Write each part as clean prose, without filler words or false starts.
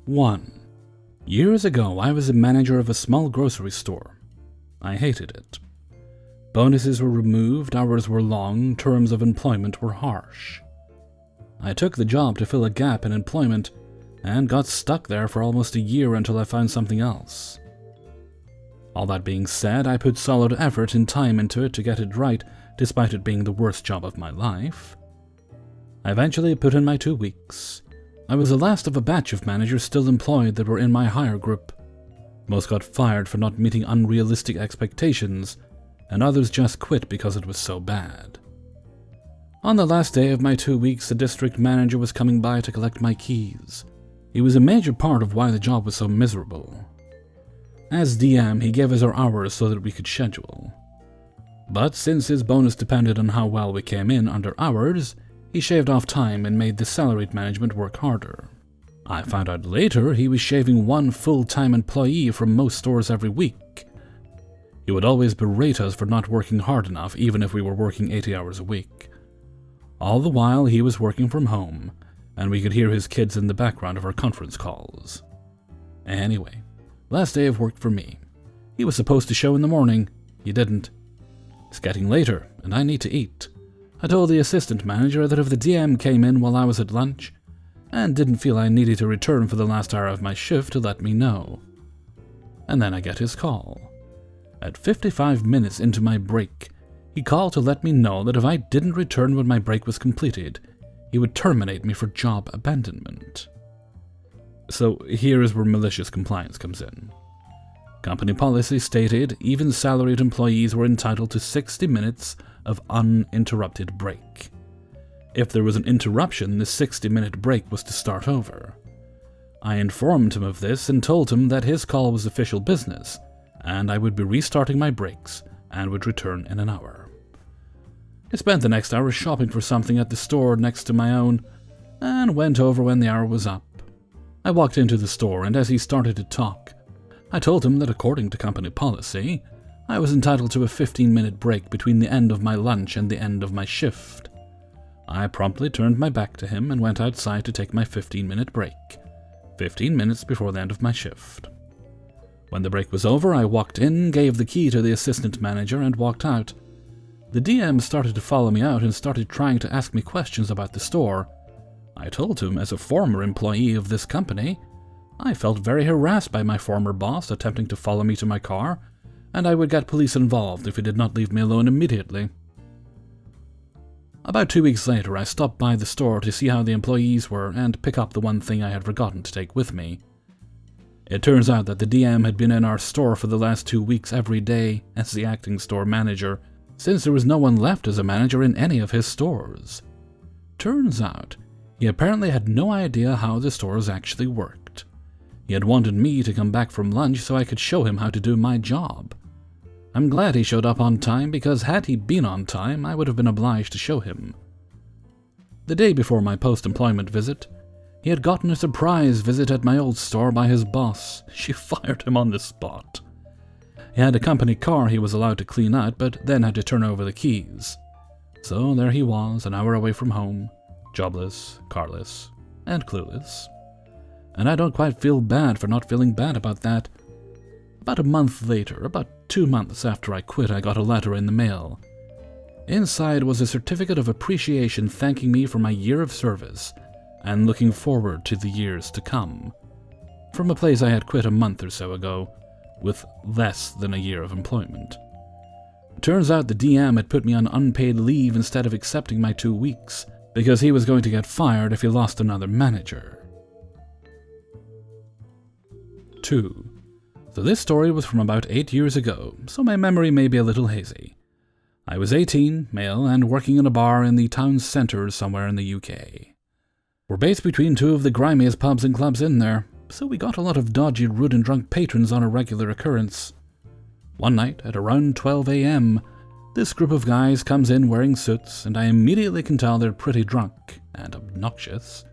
1. Years ago, I was a manager of a small grocery store. I hated it. Bonuses were removed, hours were long, terms of employment were harsh. I took the job to fill a gap in employment and got stuck there for almost a year until I found something else. All that being said, I put solid effort and time into it to get it right, despite it being the worst job of my life. I eventually put in my 2 weeks. I was the last of a batch of managers still employed that were in my hire group. Most got fired for not meeting unrealistic expectations, and others just quit because it was so bad. On the last day of my 2 weeks, the district manager was coming by to collect my keys. He was a major part of why the job was so miserable. As DM, he gave us our hours so that we could schedule. But since his bonus depended on how well we came in under hours, he shaved off time and made the salaried management work harder. I found out later he was shaving one full-time employee from most stores every week. He would always berate us for not working hard enough, even if we were working 80 hours a week. All the while, he was working from home, and we could hear his kids in the background of our conference calls. Anyway, last day of work for me. He was supposed to show in the morning. He didn't. It's getting later, and I need to eat. I told the assistant manager that if the DM came in while I was at lunch, and didn't feel I needed to return for the last hour of my shift, to let me know. And then I get his call. At 55 minutes into my break, he called to let me know that if I didn't return when my break was completed, he would terminate me for job abandonment. So here is where malicious compliance comes in. Company policy stated even salaried employees were entitled to 60 minutes of uninterrupted break. If there was an interruption, the 60-minute break was to start over. I informed him of this and told him that his call was official business, and I would be restarting my breaks and would return in an hour. I spent the next hour shopping for something at the store next to my own, and went over when the hour was up. I walked into the store, and as he started to talk, I told him that according to company policy, I was entitled to a 15-minute break between the end of my lunch and the end of my shift. I promptly turned my back to him and went outside to take my 15-minute break, 15 minutes before the end of my shift. When the break was over, I walked in, gave the key to the assistant manager, and walked out. The DM started to follow me out and started trying to ask me questions about the store. I told him, as a former employee of this company, I felt very harassed by my former boss attempting to follow me to my car, and I would get police involved if he did not leave me alone immediately. About 2 weeks later, I stopped by the store to see how the employees were and pick up the one thing I had forgotten to take with me. It turns out that the DM had been in our store for the last 2 weeks every day as the acting store manager, since there was no one left as a manager in any of his stores. Turns out, he apparently had no idea how the stores actually worked. He had wanted me to come back from lunch so I could show him how to do my job. I'm glad he showed up on time, because had he been on time, I would have been obliged to show him. The day before my post-employment visit, he had gotten a surprise visit at my old store by his boss. She fired him on the spot. He had a company car he was allowed to clean out, but then had to turn over the keys. So there he was, an hour away from home, jobless, carless, and clueless. And I don't quite feel bad for not feeling bad about that. About a month later, about 2 months after I quit, I got a letter in the mail. Inside was a certificate of appreciation thanking me for my year of service and looking forward to the years to come, from a place I had quit a month or so ago, with less than a year of employment. Turns out the DM had put me on unpaid leave instead of accepting my 2 weeks, because he was going to get fired if he lost another manager. 2. So this story was from about 8 years ago, so my memory may be a little hazy. I was 18, male, and working in a bar in the town centre somewhere in the UK. We're based between two of the grimiest pubs and clubs in there, so we got a lot of dodgy, rude and drunk patrons on a regular occurrence. One night, at around 12 AM, this group of guys comes in wearing suits, and I immediately can tell they're pretty drunk and obnoxious.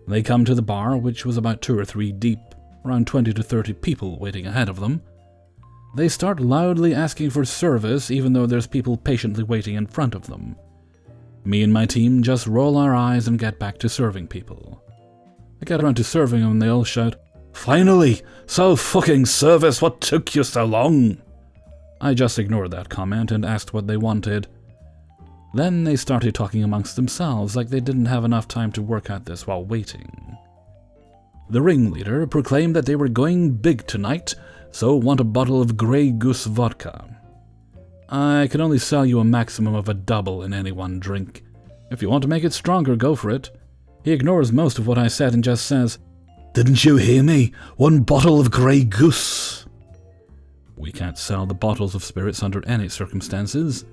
They come to the bar, which was about 2 or 3 deep, around 20 to 30 people waiting ahead of them. They start loudly asking for service, even though there's people patiently waiting in front of them. Me and my team just roll our eyes and get back to serving people. I get around to serving them and they all shout, "Finally! Self-fucking-service, what took you so long?" I just ignored that comment and asked what they wanted. Then they started talking amongst themselves like they didn't have enough time to work out this while waiting. The ringleader proclaimed that they were going big tonight, so want a bottle of Grey Goose vodka. I can only sell you a maximum of a double in any one drink. If you want to make it stronger, go for it. He ignores most of what I said and just says, "Didn't you hear me? 1 bottle of Grey Goose." We can't sell the bottles of spirits under any circumstances.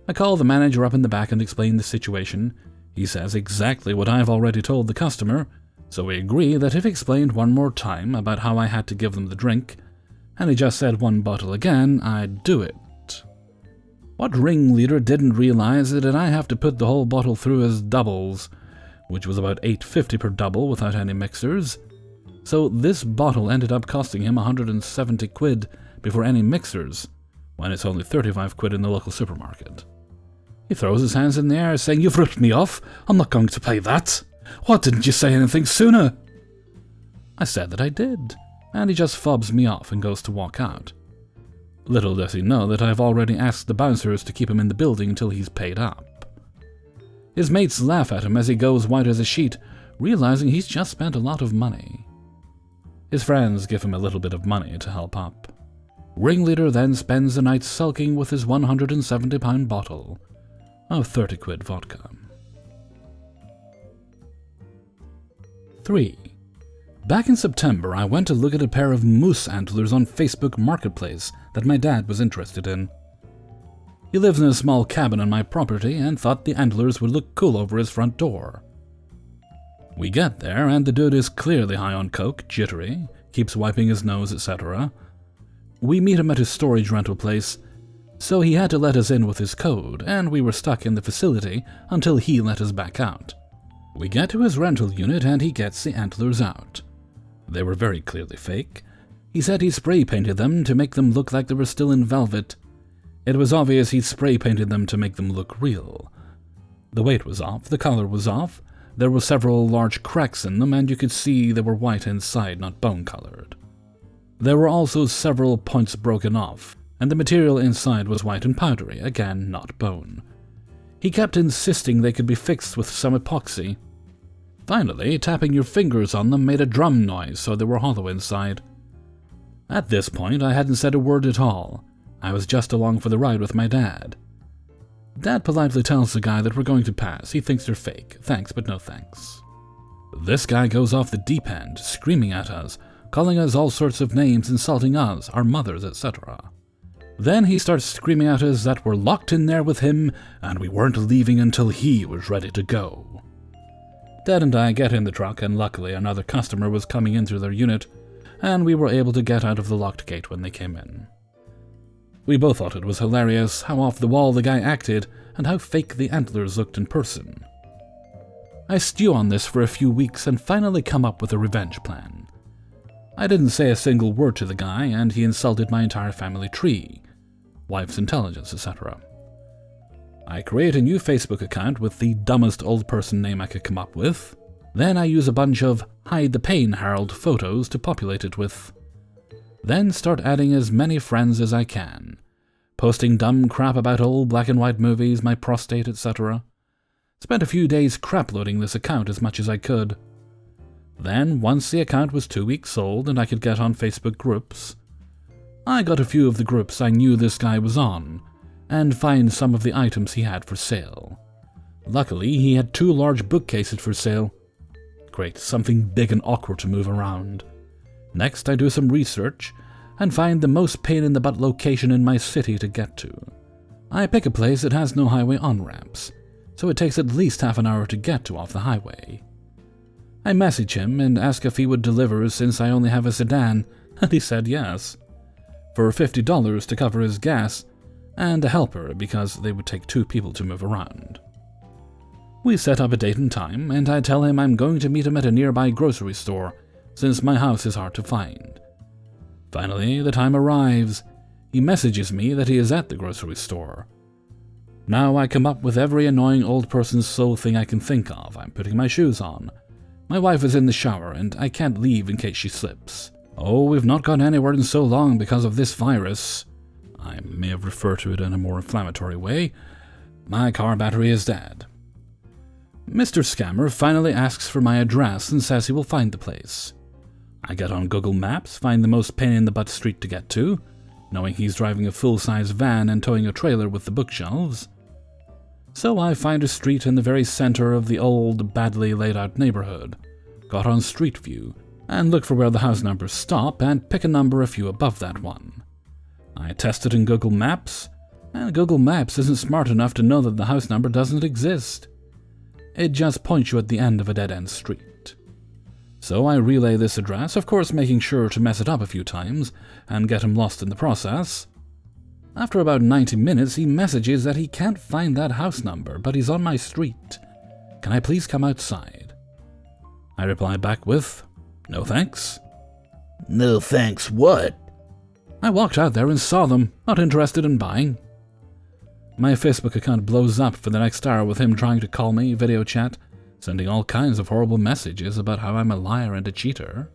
I call the manager up in the back and explain the situation. He says exactly what I've already told the customer, so we agree that if he explained one more time about how I had to give them the drink, and he just said 1 bottle again, I'd do it. What ringleader didn't realize is that I have to put the whole bottle through as doubles, which was about $8.50 per double without any mixers. So this bottle ended up costing him 170 quid before any mixers, when it's only 35 quid in the local supermarket. He throws his hands in the air saying, "You've ripped me off, I'm not going to pay that. Why didn't you say anything sooner?" I said that I did, and he just fobs me off and goes to walk out. Little does he know that I've already asked the bouncers to keep him in the building until he's paid up. His mates laugh at him as he goes white as a sheet, realizing he's just spent a lot of money. His friends give him a little bit of money to help up. Ringleader then spends the night sulking with his £170 bottle of 30 quid vodka. 3. Back in September, I went to look at a pair of moose antlers on Facebook Marketplace that my dad was interested in. He lives in a small cabin on my property and thought the antlers would look cool over his front door. We get there and the dude is clearly high on coke, jittery, keeps wiping his nose, etc. We meet him at his storage rental place, so he had to let us in with his code, and we were stuck in the facility until he let us back out. We get to his rental unit and he gets the antlers out. They were very clearly fake. He said he spray painted them to make them look like they were still in velvet. It was obvious he spray painted them to make them look real. The weight was off, the color was off, there were several large cracks in them, and you could see they were white inside, not bone-colored. There were also several points broken off, and the material inside was white and powdery, again not bone. He kept insisting they could be fixed with some epoxy. Finally, tapping your fingers on them made a drum noise, so they were hollow inside. At this point, I hadn't said a word at all. I was just along for the ride with my dad. Dad politely tells the guy that we're going to pass. He thinks they're fake. Thanks, but no thanks. This guy goes off the deep end, screaming at us, calling us all sorts of names, insulting us, our mothers, etc. Then he starts screaming at us that we're locked in there with him and we weren't leaving until he was ready to go. Dad and I get in the truck, and luckily another customer was coming in through their unit, and we were able to get out of the locked gate when they came in. We both thought it was hilarious how off the wall the guy acted and how fake the antlers looked in person. I stew on this for a few weeks and finally come up with a revenge plan. I didn't say a single word to the guy, and he insulted my entire family tree, wife's intelligence, etc. I create a new Facebook account with the dumbest old person name I could come up with. Then I use a bunch of Hide the Pain Harold photos to populate it with. Then start adding as many friends as I can, posting dumb crap about old black and white movies, my prostate, etc. Spent a few days crap-loading this account as much as I could. Then, once the account was 2 weeks old and I could get on Facebook groups, I got a few of the groups I knew this guy was on, and find some of the items he had for sale. Luckily, he had 2 large bookcases for sale. Great, something big and awkward to move around. Next, I do some research and find the most pain-in-the-butt location in my city to get to. I pick a place that has no highway on-ramps, so it takes at least half an hour to get to off the highway. I message him and ask if he would deliver since I only have a sedan, and he said yes, for $50 to cover his gas, and a helper because they would take 2 people to move around. We set up a date and time, and I tell him I'm going to meet him at a nearby grocery store, since my house is hard to find. Finally, the time arrives. He messages me that he is at the grocery store. Now I come up with every annoying old person's soul thing I can think of. I'm putting my shoes on, My wife is in the shower, and I can't leave in case she slips. Oh, we've not gone anywhere in so long because of this virus. I may have referred to it in a more inflammatory way. My car battery is dead. Mr. Scammer finally asks for my address and says he will find the place. I get on Google Maps, find the most pain-in-the-butt street to get to, knowing he's driving a full-size van and towing a trailer with the bookshelves. So I find a street in the very center of the old, badly laid-out neighborhood, got on Street View, and look for where the house numbers stop and pick a number a few above that one. I test it in Google Maps, and Google Maps isn't smart enough to know that the house number doesn't exist. It just points you at the end of a dead-end street. So I relay this address, of course making sure to mess it up a few times and get him lost in the process. After about 90 minutes, he messages that he can't find that house number, but he's on my street. Can I please come outside? I reply back with, "No thanks." No thanks what? I walked out there and saw them, not interested in buying. My Facebook account blows up for the next hour with him trying to call me, video chat, sending all kinds of horrible messages about how I'm a liar and a cheater.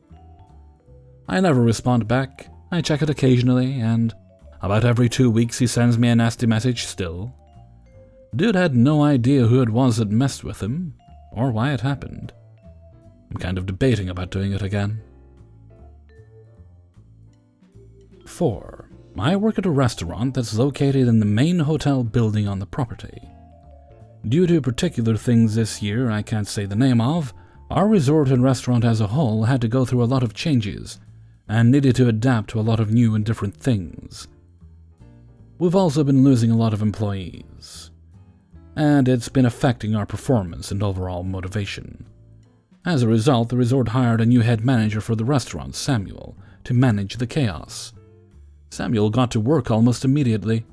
I never respond back. I check it occasionally, and about every 2 weeks he sends me a nasty message still. Dude had no idea who it was that messed with him, or why it happened. I'm kind of debating about doing it again. 4. I work at a restaurant that's located in the main hotel building on the property. Due to particular things this year I can't say the name of, our resort and restaurant as a whole had to go through a lot of changes and needed to adapt to a lot of new and different things. We've also been losing a lot of employees, and it's been affecting our performance and overall motivation. As a result, the resort hired a new head manager for the restaurant, Samuel, to manage the chaos. Samuel got to work almost immediately,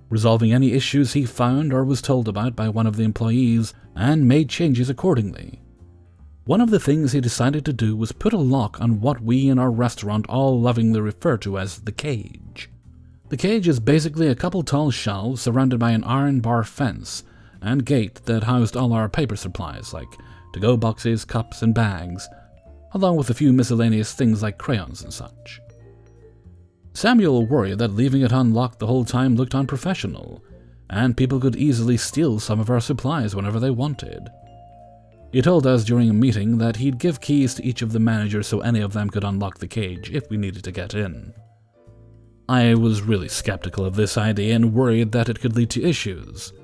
resolving any issues he found or was told about by one of the employees, and made changes accordingly. One of the things he decided to do was put a lock on what we in our restaurant all lovingly refer to as the cage. The cage is basically a couple tall shelves surrounded by an iron bar fence and gate that housed all our paper supplies like to-go boxes, cups, and bags, along with a few miscellaneous things like crayons and such. Samuel worried that leaving it unlocked the whole time looked unprofessional, and people could easily steal some of our supplies whenever they wanted. He told us during a meeting that he'd give keys to each of the managers so any of them could unlock the cage if we needed to get in. I was really skeptical of this idea and worried that it could lead to issues.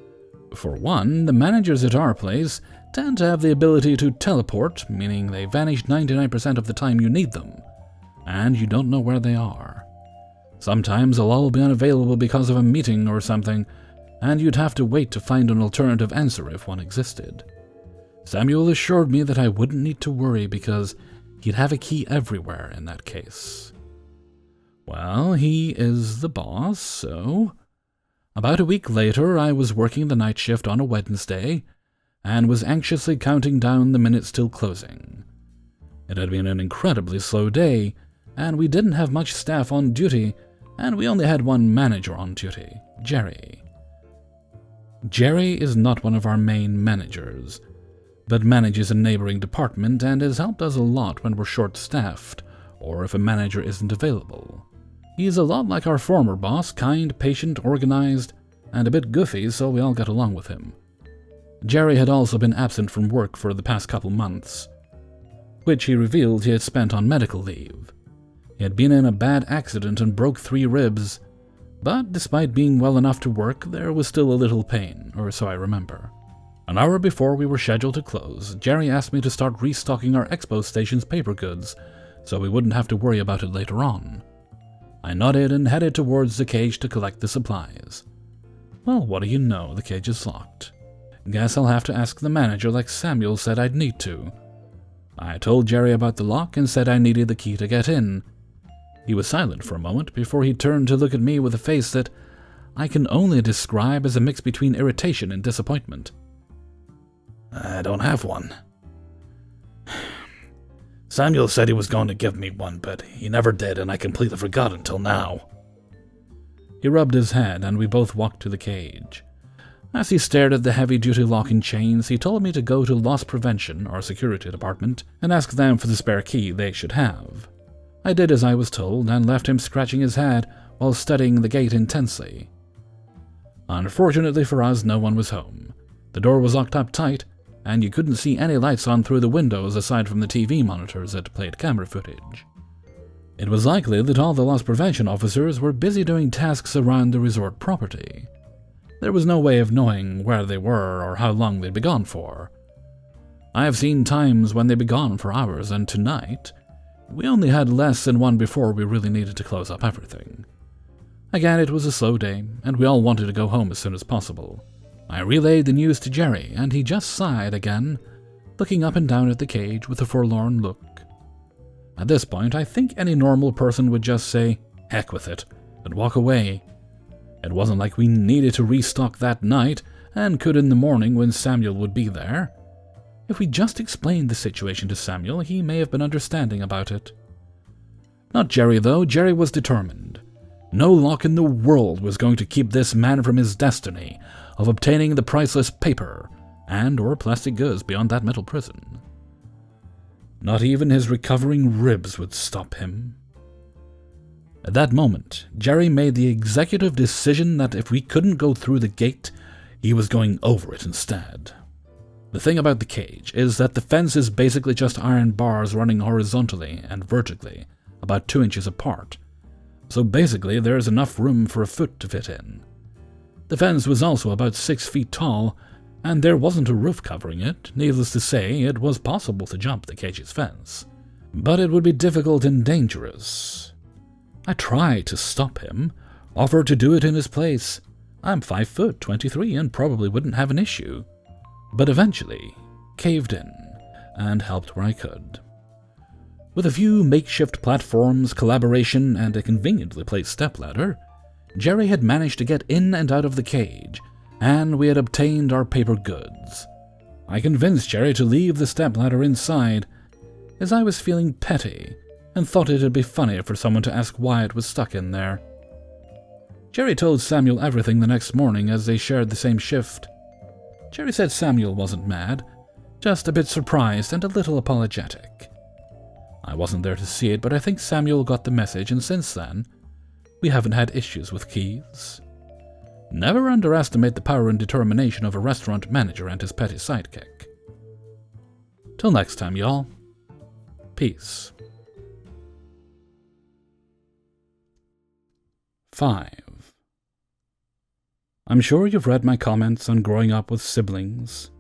For one, the managers at our place tend to have the ability to teleport, meaning they vanish 99% of the time you need them, and you don't know where they are. Sometimes they'll all be unavailable because of a meeting or something, and you'd have to wait to find an alternative answer if one existed. Samuel assured me that I wouldn't need to worry because he'd have a key everywhere in that case. Well, he is the boss, so... About a week later, I was working the night shift on a Wednesday, and was anxiously counting down the minutes till closing. It had been an incredibly slow day, and we didn't have much staff on duty, and we only had one manager on duty, Jerry. Jerry is not one of our main managers, but manages a neighboring department and has helped us a lot when we're short-staffed, or if a manager isn't available. He's a lot like our former boss, kind, patient, organized, and a bit goofy, so we all got along with him. Jerry had also been absent from work for the past couple months, which he revealed he had spent on medical leave. He had been in a bad accident and broke 3 ribs, but despite being well enough to work, there was still a little pain, or so I remember. An hour before we were scheduled to close, Jerry asked me to start restocking our expo station's paper goods, so we wouldn't have to worry about it later on. I nodded and headed towards the cage to collect the supplies. Well, what do you know, the cage is locked. Guess I'll have to ask the manager like Samuel said I'd need to. I told Jerry about the lock and said I needed the key to get in. He was silent for a moment before he turned to look at me with a face that I can only describe as a mix between irritation and disappointment. I don't have one. Samuel said he was going to give me one, but he never did, and I completely forgot until now. He rubbed his head, and we both walked to the cage. As he stared at the heavy-duty lock and chains, he told me to go to loss prevention, our security department, and ask them for the spare key they should have. I did as I was told and left him scratching his head while studying the gate intensely. Unfortunately for us, no one was home. The door was locked up tight, and you couldn't see any lights on through the windows aside from the TV monitors that played camera footage. It was likely that all the loss prevention officers were busy doing tasks around the resort property. There was no way of knowing where they were or how long they'd be gone for. I have seen times when they'd be gone for hours, and tonight, we only had less than one before we really needed to close up everything. Again, it was a slow day, and we all wanted to go home as soon as possible. I relayed the news to Jerry, and he just sighed again, looking up and down at the cage with a forlorn look. At this point, I think any normal person would just say, "Heck with it," and walk away. It wasn't like we needed to restock that night, and could in the morning when Samuel would be there. If we just explained the situation to Samuel, he may have been understanding about it. Not Jerry, though. Jerry was determined. No lock in the world was going to keep this man from his destiny of obtaining the priceless paper and or plastic goods beyond that metal prison. Not even his recovering ribs would stop him. At that moment, Jerry made the executive decision that if we couldn't go through the gate, he was going over it instead. The thing about the cage is that the fence is basically just iron bars running horizontally and vertically, about 2 inches apart. So basically there's enough room for a foot to fit in. The fence was also about 6 feet tall, and there wasn't a roof covering it. Needless to say, it was possible to jump the cage's fence. But it would be difficult and dangerous. I tried to stop him, offered to do it in his place. I'm 5'23" and probably wouldn't have an issue. But eventually caved in and helped where I could. With a few makeshift platforms, collaboration, and a conveniently placed stepladder, Jerry had managed to get in and out of the cage, and we had obtained our paper goods. I convinced Jerry to leave the stepladder inside, as I was feeling petty and thought it'd be funny for someone to ask why it was stuck in there. Jerry told Samuel everything the next morning as they shared the same shift. Jerry said Samuel wasn't mad, just a bit surprised and a little apologetic. I wasn't there to see it, but I think Samuel got the message, and since then, we haven't had issues with keys. Never underestimate the power and determination of a restaurant manager and his petty sidekick. Till next time, y'all. Peace. 5. I'm sure you've read my comments on growing up with siblings,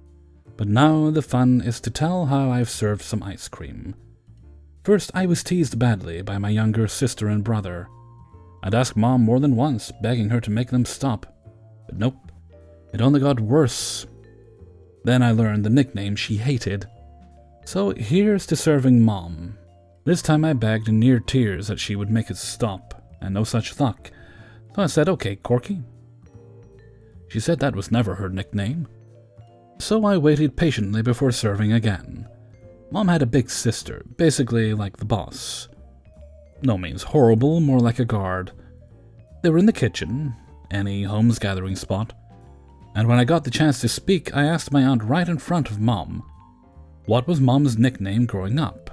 but now the fun is to tell how I've served some ice cream. First, I was teased badly by my younger sister and brother. I'd asked Mom more than once, begging her to make them stop, but nope, it only got worse. Then I learned the nickname she hated. So here's to serving Mom. This time I begged in near tears that she would make it stop, and no such luck. So I said, "Okay, Corky." She said that was never her nickname. So I waited patiently before serving again. Mom had a big sister, basically like the boss. No means horrible, more like a guard. They were in the kitchen, any Holmes gathering spot, and when I got the chance to speak, I asked my aunt right in front of Mom, what was Mom's nickname growing up?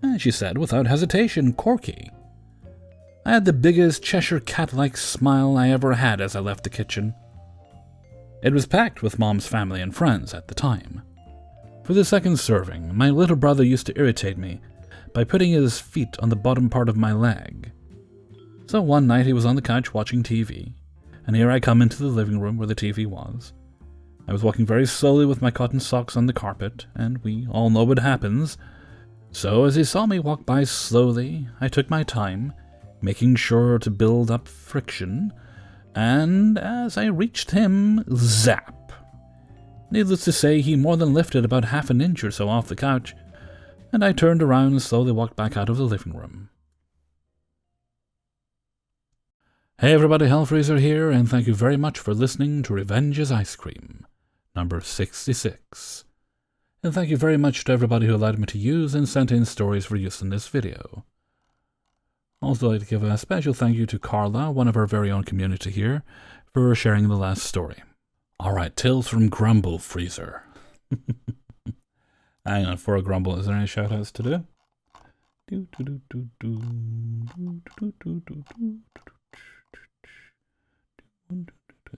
And she said without hesitation, Corky. I had the biggest Cheshire cat-like smile I ever had as I left the kitchen. It was packed with Mom's family and friends at the time. For the second serving, my little brother used to irritate me by putting his feet on the bottom part of my leg. So one night he was on the couch watching TV, and here I come into the living room where the TV was. I was walking very slowly with my cotton socks on the carpet, and we all know what happens. So as he saw me walk by slowly, I took my time, making sure to build up friction, and as I reached him, zap! Needless to say, he more than lifted about half an inch or so off the couch, and I turned around and slowly walked back out of the living room. Hey everybody, Hellfreezer here, and thank you very much for listening to Revenge is Ice Cream, number 66. And thank you very much to everybody who allowed me to use and sent in stories for use in this video. Also, I'd like to give a special thank you to Karla, one of our very own community here, for sharing the last story. Alright, Tales from Grumble Freezer. Hang on, for a grumble, is there any shoutouts to do?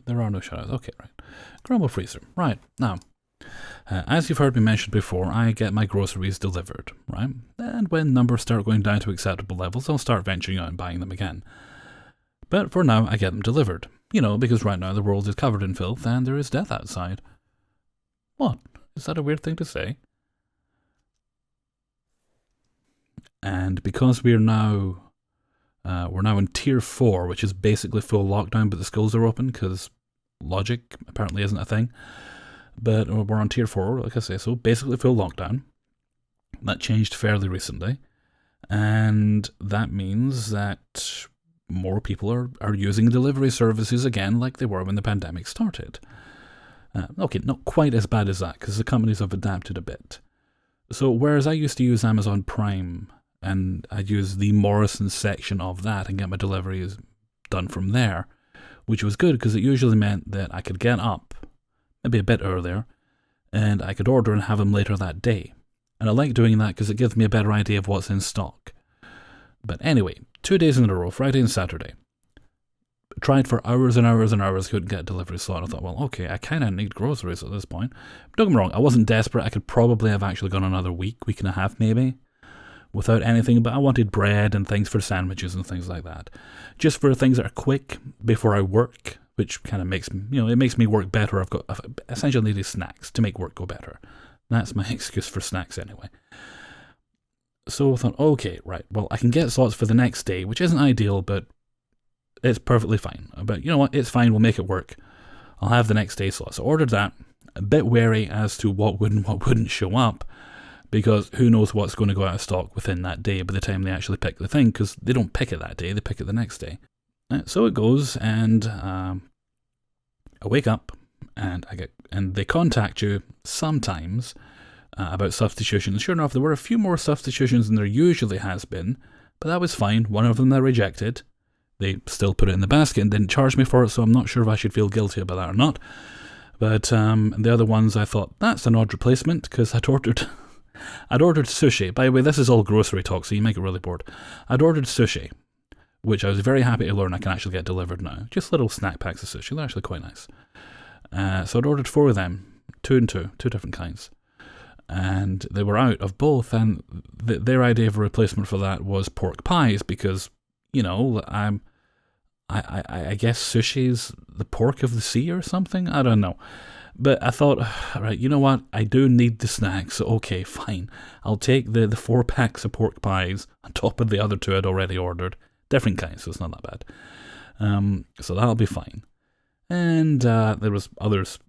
There are no shoutouts. Okay, right. Grumble Freezer. Right, now, as you've heard me mention before, I get my groceries delivered, right? And when numbers start going down to acceptable levels, I'll start venturing out and buying them again. But for now, I get them delivered. You know, because right now the world is covered in filth and there is death outside. What? Is that a weird thing to say? And because we're now in Tier 4, which is basically full lockdown, but the schools are open because logic apparently isn't a thing. But we're on Tier 4, like I say, so basically full lockdown. That changed fairly recently. And that means that more people are using delivery services again like they were when the pandemic started. Okay, not quite as bad as that, because the companies have adapted a bit. So whereas I used to use Amazon Prime, and I'd use the Morrison section of that and get my deliveries done from there, which was good because it usually meant that I could get up maybe a bit earlier, and I could order and have them later that day. And I like doing that because it gives me a better idea of what's in stock. But anyway, 2 days in a row, Friday and Saturday. Tried for hours and hours and hours, couldn't get a delivery slot. I thought, well, okay, I kind of need groceries at this point. Don't get me wrong, I wasn't desperate. I could probably have actually gone another week and a half maybe, without anything, but I wanted bread and things for sandwiches and things like that. Just for things that are quick before I work, which kind of makes, it makes me work better. I've got essentially needed snacks to make work go better. That's my excuse for snacks anyway. So I thought, okay, right, well, I can get slots for the next day, which isn't ideal, but it's perfectly fine. But you know what, it's fine, we'll make it work. I'll have the next day slots. So I ordered that, a bit wary as to what would and what wouldn't show up, because who knows what's going to go out of stock within that day by the time they actually pick the thing, because they don't pick it that day, they pick it the next day. So it goes, and I wake up, and they contact you sometimes about substitutions. Sure enough, there were a few more substitutions than there usually has been, but that was fine. One of them they rejected. They still put it in the basket and didn't charge me for it, so I'm not sure if I should feel guilty about that or not. But the other ones, I thought, that's an odd replacement, because I'd ordered sushi. By the way, this is all grocery talk, so you make it really bored. I'd ordered sushi, which I was very happy to learn I can actually get delivered now. Just little snack packs of sushi. They're actually quite nice. So I'd ordered 4 of them, 2 and 2 different kinds. And they were out of both, and their idea of a replacement for that was pork pies, because, I guess sushi's the pork of the sea or something? I don't know. But I thought, right, you know what? I do need the snacks. Okay, fine. I'll take the 4 packs of pork pies on top of the other 2 I'd already ordered. Different kinds, so it's not that bad. So that'll be fine. And there was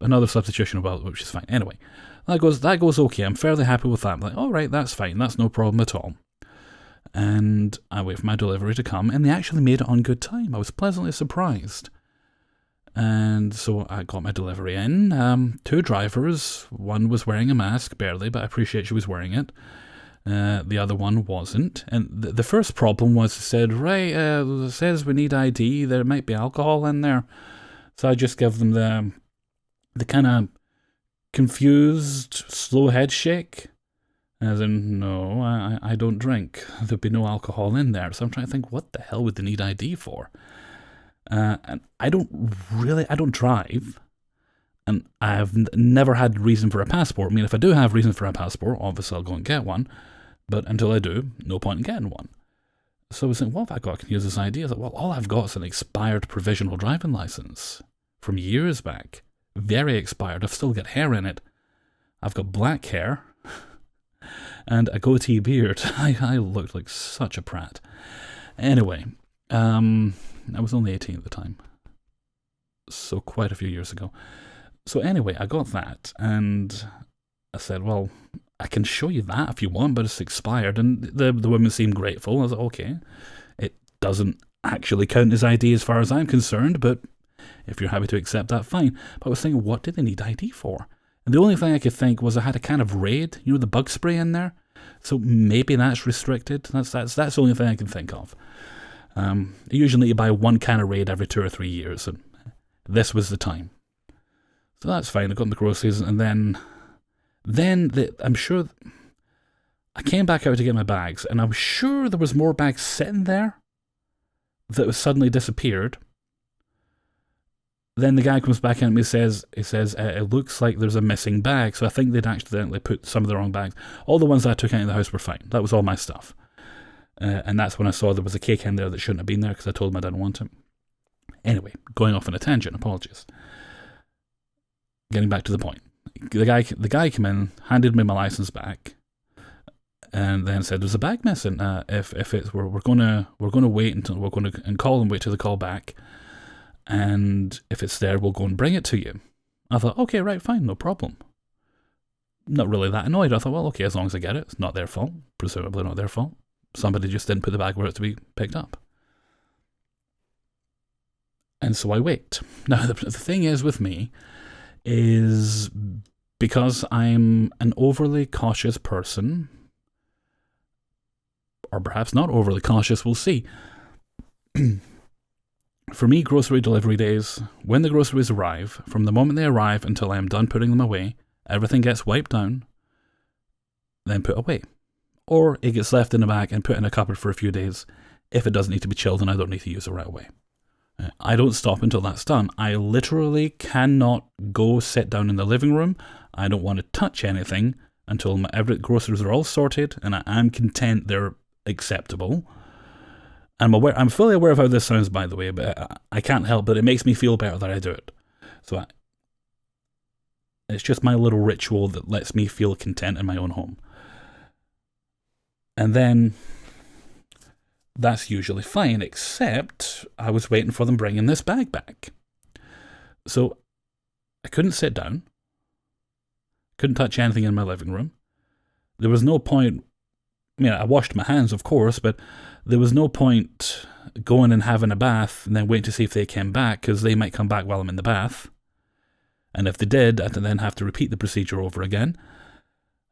another substitution about it, which is fine. Anyway, that goes okay. I'm fairly happy with that. I'm like, all right, that's fine. That's no problem at all. And I wait for my delivery to come, and they actually made it on good time. I was pleasantly surprised. And so I got my delivery in. 2 drivers. One was wearing a mask, barely, but I appreciate she was wearing it. The other one wasn't. And the first problem was, it said, right, it says we need ID. There might be alcohol in there. So I just give them the kind of confused, slow head shake. As in, no, I don't drink. There'd be no alcohol in there. So I'm trying to think, what the hell would they need ID for? And I don't drive. And I've never had reason for a passport. I mean, if I do have reason for a passport, obviously I'll go and get one. But until I do, no point in getting one. So I was thinking, what have I got? I can use this ID. I thought, well, all I've got is an expired provisional driving license from years back. Very expired. I've still got hair in it. I've got black hair and a goatee beard. I looked like such a prat. Anyway, I was only 18 at the time. So quite a few years ago. So anyway, I got that, and I said, well, I can show you that if you want, but it's expired. And the women seemed grateful. I was like, okay, it doesn't actually count as ID as far as I'm concerned, but if you're happy to accept that, fine. But I was thinking, what did they need ID for? And the only thing I could think was I had a can of Raid, the bug spray in there. So maybe that's restricted. That's the only thing I can think of. Usually you buy 1 can of Raid every 2 or 3 years, and this was the time. So that's fine. I got the groceries, and then I'm sure I came back out to get my bags, and I'm sure there was more bags sitting there that suddenly disappeared. Then the guy comes back in and he says, it looks like there's a missing bag. So I think they'd accidentally put some of the wrong bags. All the ones that I took out of the house were fine. That was all my stuff. And that's when I saw there was a cake in there that shouldn't have been there because I told him I didn't want it. Anyway, going off on a tangent, apologies. Getting back to the point. The guy came in, handed me my license back, and then said there's a bag missing. If it's we're gonna wait until we're gonna call and wait till the call back. And if it's there, we'll go and bring it to you. I thought, okay, right, fine, no problem. Not really that annoyed. I thought, well, okay, as long as I get it, it's not their fault. Presumably not their fault. Somebody just didn't put the bag where it's to be picked up. And so I wait. Now, the thing is with me is because I'm an overly cautious person, or perhaps not overly cautious, we'll see. For me, grocery delivery days, when the groceries arrive, from the moment they arrive until I am done putting them away, everything gets wiped down, then put away. Or it gets left in a bag and put in a cupboard for a few days. If it doesn't need to be chilled, and I don't need to use it right away. I don't stop until that's done. I literally cannot go sit down in the living room. I don't want to touch anything until my groceries are all sorted and I am content they're acceptable. I'm fully aware of how this sounds, by the way, but I can't help but it makes me feel better that I do it. So it's just my little ritual that lets me feel content in my own home. And then that's usually fine, except I was waiting for them bringing this bag back. So I couldn't sit down, couldn't touch anything in my living room. There was no point, I washed my hands, of course, but there was no point going and having a bath and then waiting to see if they came back, because they might come back while I'm in the bath. And if they did, I'd then have to repeat the procedure over again.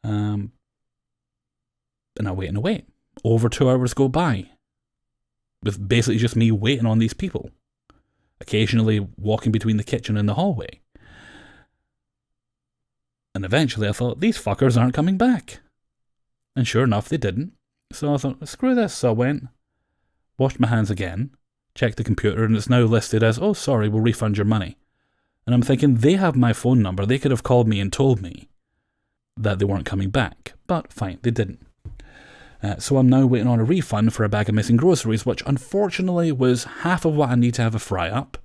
And I wait and wait. Over 2 hours go by, with basically just me waiting on these people, occasionally walking between the kitchen and the hallway. And eventually I thought, these fuckers aren't coming back. And sure enough, they didn't. So I thought, screw this. So I went, washed my hands again, checked the computer, and it's now listed as, oh, sorry, we'll refund your money. And I'm thinking, they have my phone number. They could have called me and told me that they weren't coming back. But fine, they didn't. So I'm now waiting on a refund for a bag of missing groceries, which unfortunately was half of what I need to have a fry-up.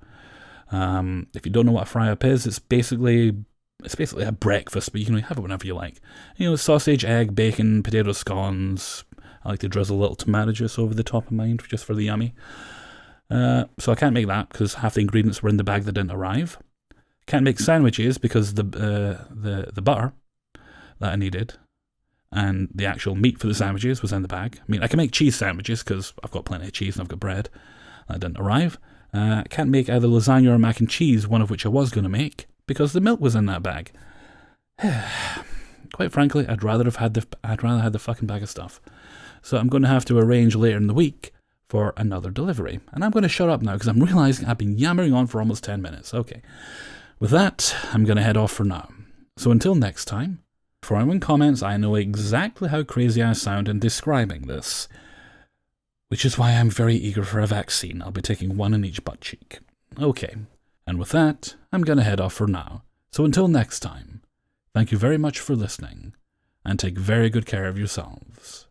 If you don't know what a fry-up is, it's basically a breakfast, but you can have it whenever you like. Sausage, egg, bacon, potato scones. I like to drizzle a little tomato juice over the top of mine, just for the yummy. So I can't make that, because half the ingredients were in the bag that didn't arrive. Can't make sandwiches, because the butter that I needed and the actual meat for the sandwiches was in the bag. I can make cheese sandwiches, because I've got plenty of cheese and I've got bread. That didn't arrive. Can't make either lasagna or mac and cheese, one of which I was going to make, because the milk was in that bag. Quite frankly, I'd rather had the fucking bag of stuff. So I'm going to have to arrange later in the week for another delivery. And I'm going to shut up now, because I'm realizing I've been yammering on for almost 10 minutes. Okay. With that, I'm going to head off for now. So until next time, for anyone comments, I know exactly how crazy I sound in describing this, which is why I'm very eager for a vaccine. I'll be taking one in each butt cheek. Okay. And with that, I'm going to head off for now. So until next time, thank you very much for listening, and take very good care of yourselves.